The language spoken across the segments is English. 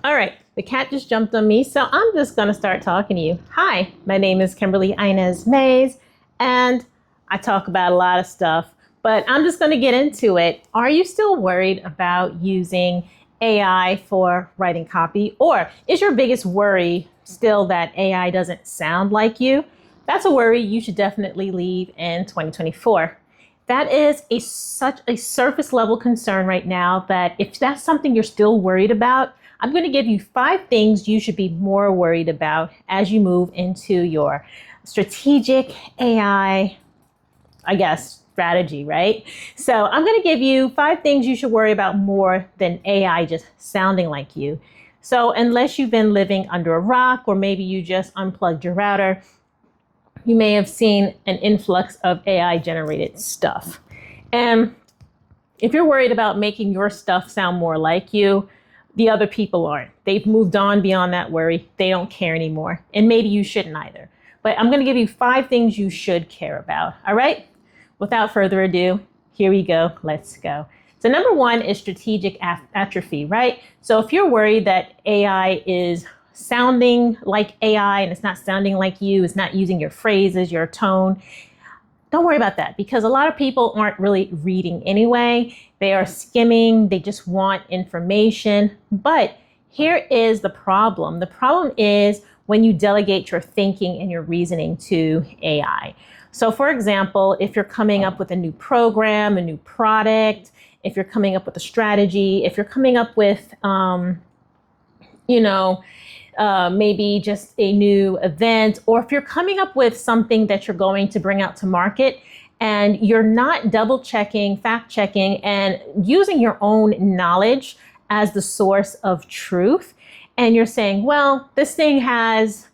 All right, the cat just jumped on me, so I'm just going to start talking to you. Hi, my name is Kimberly Inez Mays, and I talk about a lot of stuff, but I'm just going to get into it. Are you still worried about using AI for writing copy, or is your biggest worry still that AI doesn't sound like you? That's a worry you should definitely leave in 2024. That is such a surface level concern right now that if that's something you're still worried about, I'm going to give you 5 things you should be more worried about as you move into your strategic AI, I guess, strategy, right? So I'm going to give you 5 things you should worry about more than AI just sounding like you. So unless you've been living under a rock, or maybe you just unplugged your router, you may have seen an influx of AI generated stuff. And if you're worried about making your stuff sound more like you, the other people aren't. They've moved on beyond that worry. They don't care anymore. And maybe you shouldn't either. But I'm going to give you 5 things you should care about. All right? Without further ado, here we go. Let's go. So number 1 is strategic atrophy, right? So if you're worried that AI is sounding like AI and it's not sounding like you, it's not using your phrases, your tone, don't worry about that, because a lot of people aren't really reading anyway. They are skimming. They just want information. But here is the problem. The problem is when you delegate your thinking and your reasoning to AI. So for example, if you're coming up with a new program, a new product, if you're coming up with a strategy, if you're coming up with, maybe just a new event, or if you're coming up with something that you're going to bring out to market and you're not double checking, fact checking, and using your own knowledge as the source of truth, and you're saying, well, this thing has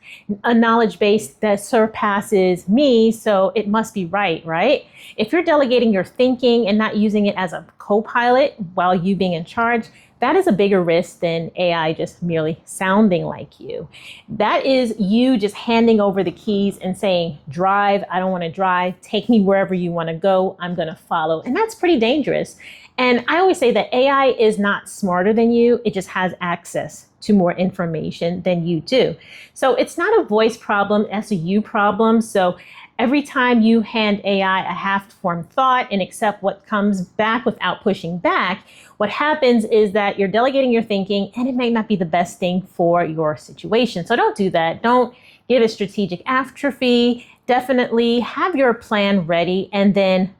a knowledge base that surpasses me, so it must be right, right? If you're delegating your thinking and not using it as a co-pilot while you being in charge, that is a bigger risk than AI just merely sounding like you. That is you just handing over the keys and saying, drive, I don't want to drive, take me wherever you want to go, I'm going to follow. And that's pretty dangerous. And I always say that AI is not smarter than you, it just has access to more information than you do. So it's not a voice problem, it's a you problem. So every time you hand AI a half-formed thought and accept what comes back without pushing back, what happens is that you're delegating your thinking and it may not be the best thing for your situation. So don't do that. Don't give it strategic atrophy. Definitely have your plan ready and then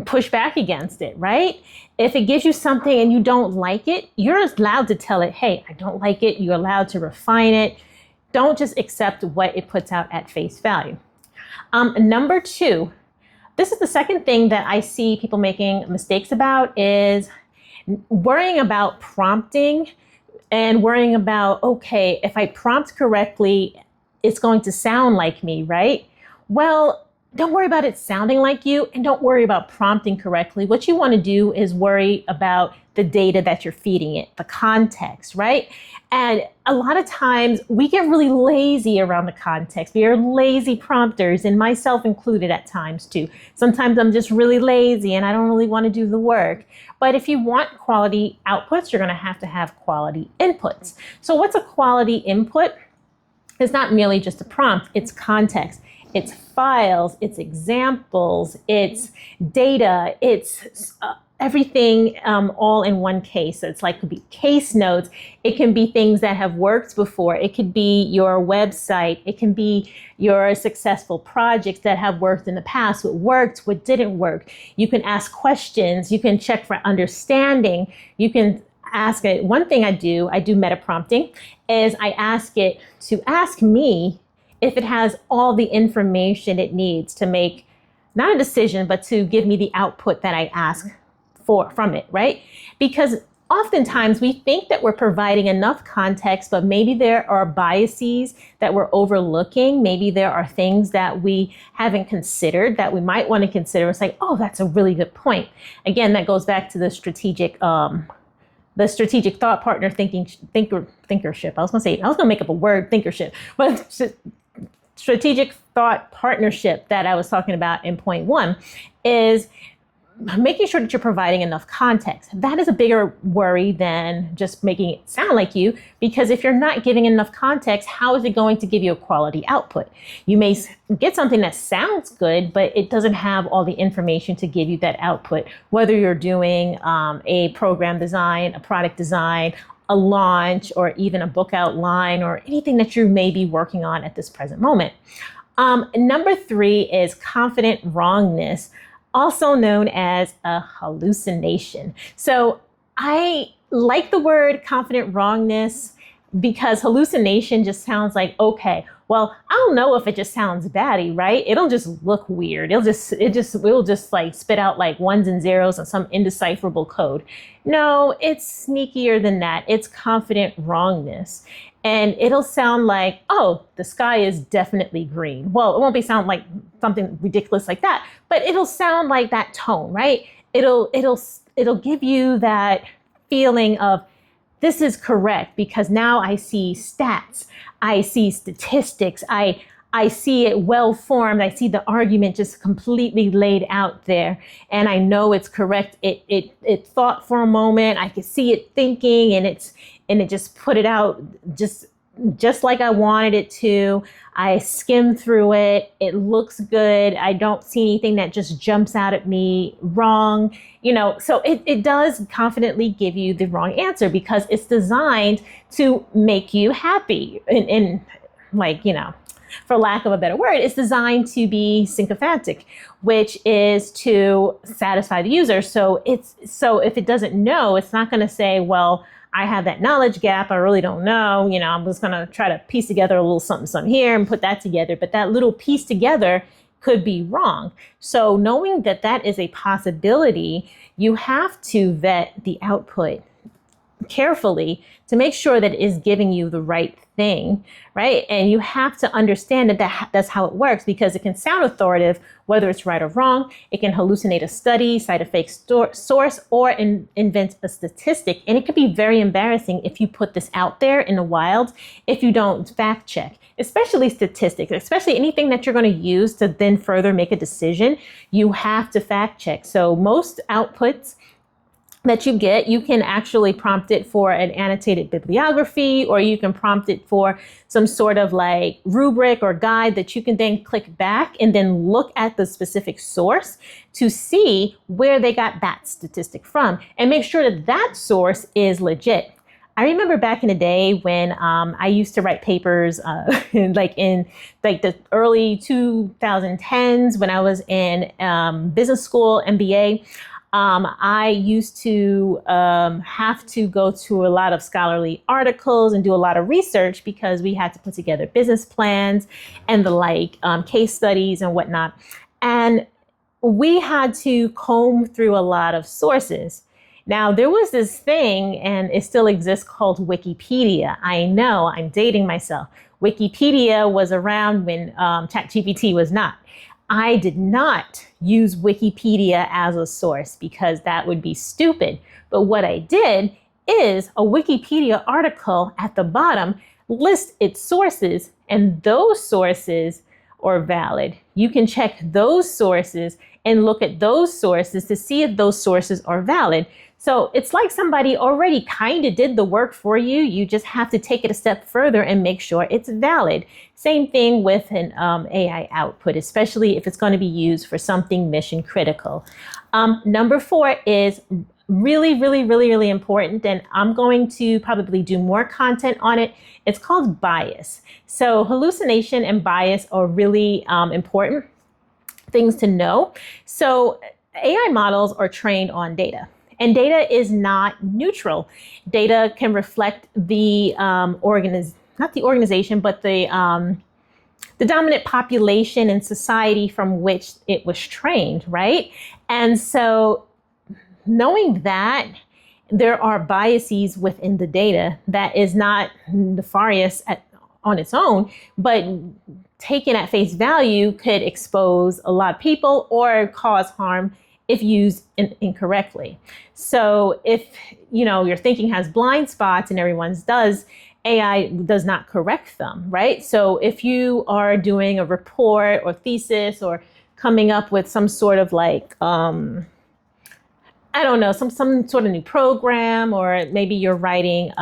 push back against it, right? If it gives you something and you don't like it, you're allowed to tell it, hey, I don't like it. You're allowed to refine it. Don't just accept what it puts out at face value. Number 2, this is the second thing that I see people making mistakes about, is worrying about prompting and worrying about, okay, if I prompt correctly, it's going to sound like me, right? Well, don't worry about it sounding like you, and don't worry about prompting correctly. What you want to do is worry about the data that you're feeding it, the context, right? And a lot of times we get really lazy around the context. We are lazy prompters, and myself included at times too. Sometimes I'm just really lazy and I don't really want to do the work. But if you want quality outputs, you're going to have quality inputs. So what's a quality input? It's not merely just a prompt, it's context. It's files, it's examples, it's data, it's everything all in one case. So it's like, it could be case notes. It can be things that have worked before. It could be your website. It can be your successful projects that have worked in the past, what worked, what didn't work. You can ask questions. You can check for understanding. You can ask it. One thing I do meta prompting, is I ask it to ask me if it has all the information it needs to make, not a decision, but to give me the output that I ask for from it, right? Because oftentimes we think that we're providing enough context, but maybe there are biases that we're overlooking. Maybe there are things that we haven't considered that we might want to consider. It's like, oh, that's a really good point. Again, that goes back to the strategic thought partner thinkership. I was going to make up a word, thinkership, but strategic thought partnership that I was talking about in point 1 is making sure that you're providing enough context. That is a bigger worry than just making it sound like you, because if you're not giving enough context, how is it going to give you a quality output? You may get something that sounds good, but it doesn't have all the information to give you that output, whether you're doing a program design, a product design, a launch, or even a book outline, or anything that you may be working on at this present moment. Number 3 is confident wrongness, also known as a hallucination. So I like the word confident wrongness because hallucination just sounds like, okay, well, I don't know if it just sounds batty, right? It'll just look weird. We'll just like spit out like ones and zeros and some indecipherable code. No, it's sneakier than that. It's confident wrongness. And it'll sound like, oh, the sky is definitely green. Well, it won't sound like something ridiculous like that, but it'll sound like that tone, right? It'll give you that feeling of, this is correct because now I see stats, I see statistics, I see it well formed. I see the argument just completely laid out there, and I know it's correct. It thought for a moment. I could see it thinking, and it just put it out just like I wanted it to. I skimmed through it. It looks good. I don't see anything that just jumps out at me wrong. So it does confidently give you the wrong answer because it's designed to make you happy. And like, for lack of a better word, it's designed to be sycophantic, which is to satisfy the user. So if it doesn't know, it's not going to say, well, I have that knowledge gap. I really don't know. I'm just going to try to piece together a little something here and put that together. But that little piece together could be wrong. So knowing that that is a possibility, you have to vet the output carefully to make sure that it is giving you the right thing, right? And you have to understand that that's how it works, because it can sound authoritative, whether it's right or wrong. It can hallucinate a study, cite a fake source, or invent a statistic. And it can be very embarrassing if you put this out there in the wild, if you don't fact check, especially statistics, especially anything that you're going to use to then further make a decision. You have to fact check. So most outputs that you get, you can actually prompt it for an annotated bibliography, or you can prompt it for some sort of like rubric or guide that you can then click back and then look at the specific source to see where they got that statistic from and make sure that that source is legit. I remember back in the day when I used to write papers in the early 2010s when I was in business school, MBA. I used to have to go to a lot of scholarly articles and do a lot of research because we had to put together business plans and the case studies and whatnot. And we had to comb through a lot of sources. Now, there was this thing, and it still exists, called Wikipedia. I know, I'm dating myself. Wikipedia was around when ChatGPT was not. I did not use Wikipedia as a source because that would be stupid. But what I did is a Wikipedia article at the bottom lists its sources, and those sources are valid. You can check those sources and look at those sources to see if those sources are valid. So it's like somebody already kind of did the work for you. You just have to take it a step further and make sure it's valid. Same thing with an AI output, especially if it's going to be used for something mission critical. Number 4 is really, really, really, really important, and I'm going to probably do more content on it. It's called bias. So hallucination and bias are really important things to know. So AI models are trained on data. And data is not neutral. Data can reflect the not the organization, but the dominant population and society from which it was trained, right? And so knowing that there are biases within the data that is not nefarious on its own, but taken at face value could expose a lot of people or cause harm if used incorrectly. So if your thinking has blind spots, and everyone's does, AI does not correct them, right? So if you are doing a report or thesis or coming up with some sort of I don't know, some sort of new program, or maybe you're writing,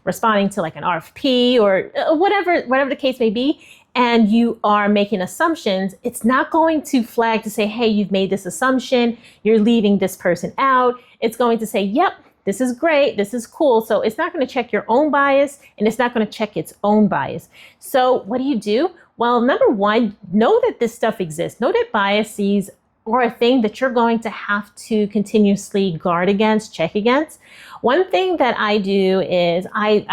responding to like an RFP or whatever the case may be, and you are making assumptions, it's not going to flag to say, hey, you've made this assumption, you're leaving this person out. It's going to say, yep, this is great, this is cool. So it's not going to check your own bias, and it's not going to check its own bias. So what do? Well, number one, know that this stuff exists. Know that biases or a thing that you're going to have to continuously guard against, check against. One thing that I do is I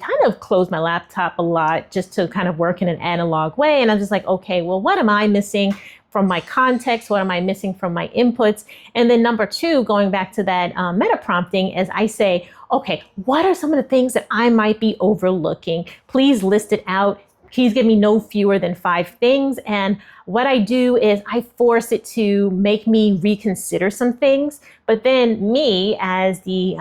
kind of close my laptop a lot just to kind of work in an analog way. And I'm just like, okay, well, what am I missing from my context? What am I missing from my inputs? And then number two, going back to that meta prompting, is I say, okay, what are some of the things that I might be overlooking? Please list it out. Please give me no fewer than 5 things. And what I do is I force it to make me reconsider some things. But then me, as the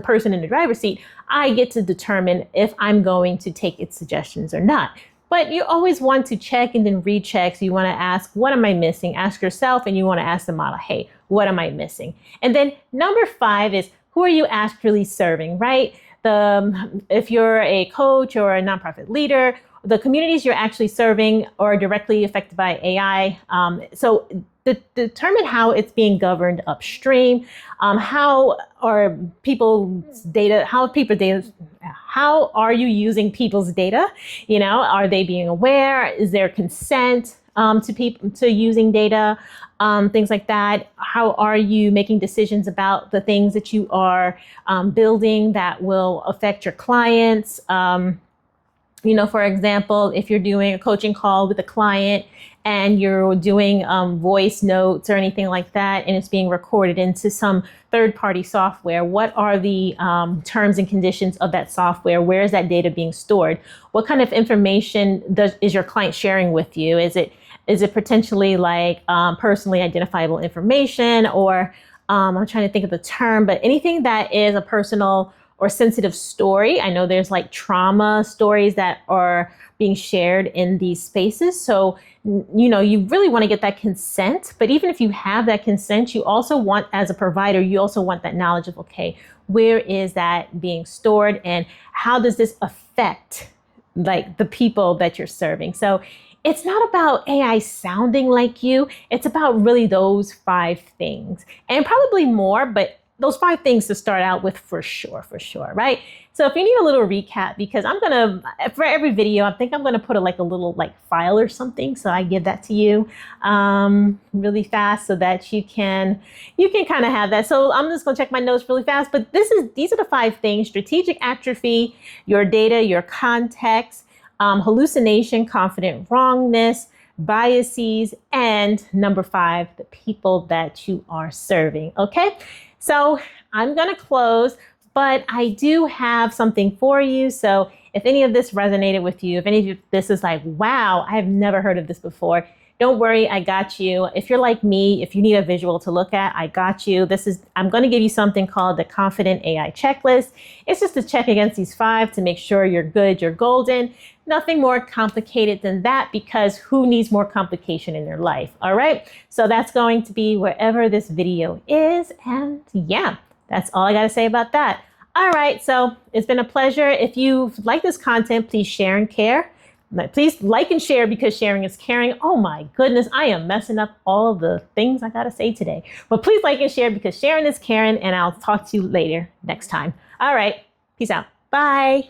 person in the driver's seat, I get to determine if I'm going to take its suggestions or not. But you always want to check and then recheck. So you want to ask, what am I missing? Ask yourself, and you want to ask the model, hey, what am I missing? And then number 5 is, who are you actually serving, right? If you're a coach or a nonprofit leader, the communities you're actually serving are directly affected by AI. So determine how it's being governed upstream. How are people's data? How are you using people's data? You know, are they being aware? Is there consent to using data? Things like that. How are you making decisions about the things that you are building that will affect your clients? For example, if you're doing a coaching call with a client and you're doing voice notes or anything like that, and it's being recorded into some third-party software, what are the terms and conditions of that software? Where is that data being stored? What kind of information is your client sharing with you? Is it potentially like personally identifiable information, or I'm trying to think of the term, but anything that is a personal or sensitive story? I know there's like trauma stories that are being shared in these spaces. So, you really want to get that consent. But even if you have that consent, you also want, as a provider, you also want that knowledge of, okay, where is that being stored, and how does this affect like the people that you're serving? So it's not about AI sounding like you. It's about really those 5 things, and probably more, but those 5 things to start out with for sure, right? So if you need a little recap, because for every video, I think I'm gonna put a little file or something. So I give that to you really fast so that you can kind of have that. So I'm just gonna check my notes really fast, but these are the 5 things: strategic atrophy, your data, your context, hallucination, confident wrongness, biases, and number 5, the people that you are serving, okay? So I'm gonna close, but I do have something for you. So if any of this resonated with you, if any of this is like, wow, I've never heard of this before, don't worry, I got you. If you're like me, if you need a visual to look at, I got you. I'm gonna give you something called the Confident AI Checklist. It's just to check against these 5 to make sure you're good, you're golden. Nothing more complicated than that, because who needs more complication in their life, all right? So that's going to be wherever this video is, and yeah, that's all I gotta say about that. All right, so it's been a pleasure. If you like this content, please share and care. Please like and share, because sharing is caring. Oh my goodness, I am messing up all the things I gotta say today. But please like and share, because sharing is caring, and I'll talk to you later next time. All right, peace out. Bye.